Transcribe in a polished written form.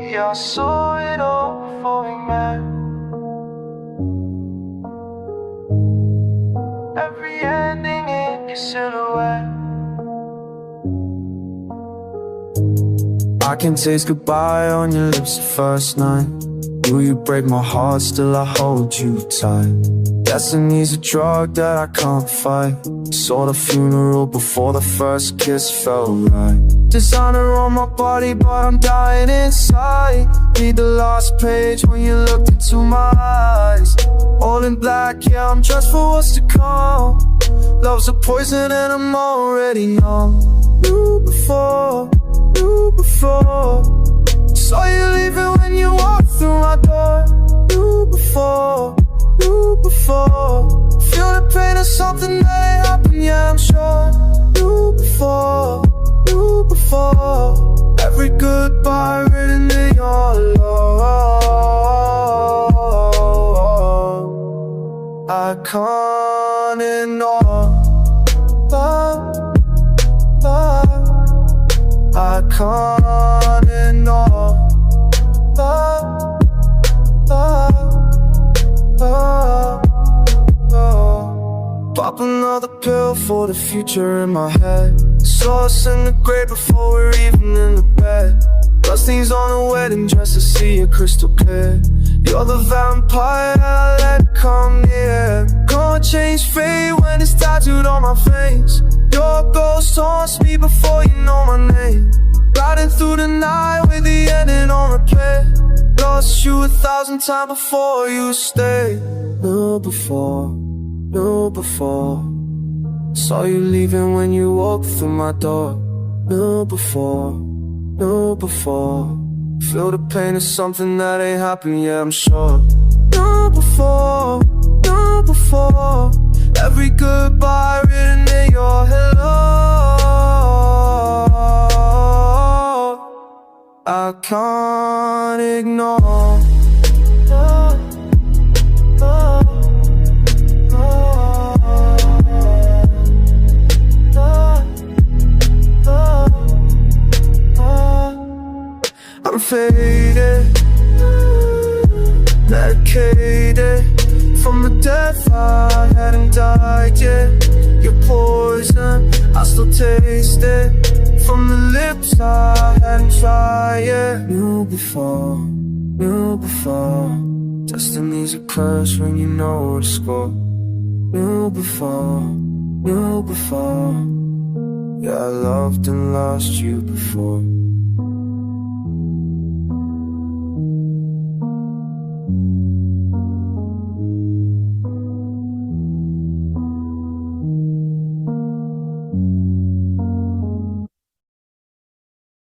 Yeah, I saw it all before we met. Every ending in your silhouette. I can taste goodbye on your lips the first night. Knew you'd break my heart, still I hold you tight. Destiny's a drug that I can't fight. Saw the funeral before the first kiss felt right. Designer on my body, but I'm dying inside. Read the last page when you looked into my eyes. All in black, yeah, I'm dressed for what's to come. Love's a poison and I'm already numb. Knew before, knew before. Saw you leaving when you walked through my door. Knew before, knew before. Feel the pain of something that ain't happened, yeah, I'm sure. Knew before, knew before. Every goodbye written in your love. I can't ignore love, love. I can't ignore love, love, love, love. Pop another pill for the future in my head. Saw us in the grave before we're even in the bed. Bloodstains on a wedding dress to see it crystal clear. You're the vampire I let come near. Can't change fate when it's tattooed on my face. Your ghost haunts me before you know my name. Riding through the night with the ending on replay. Lost you 1,000 times before you stayed. Knew before, knew before. Saw you leaving when you walked through my door. Knew before, knew before. Feel the pain of something that ain't happened, yeah, I'm sure. Knew before, knew before. Every goodbye written in your hello. I can't ignore love, love, love, love, love. I'm faded, medicated from the death I hadn't died yet. Your poison, I still taste it from the lips I hadn't tried yet. Knew before, knew before. Destiny's a curse when you know the score. Knew before, knew before. Yeah, I loved and lost you before.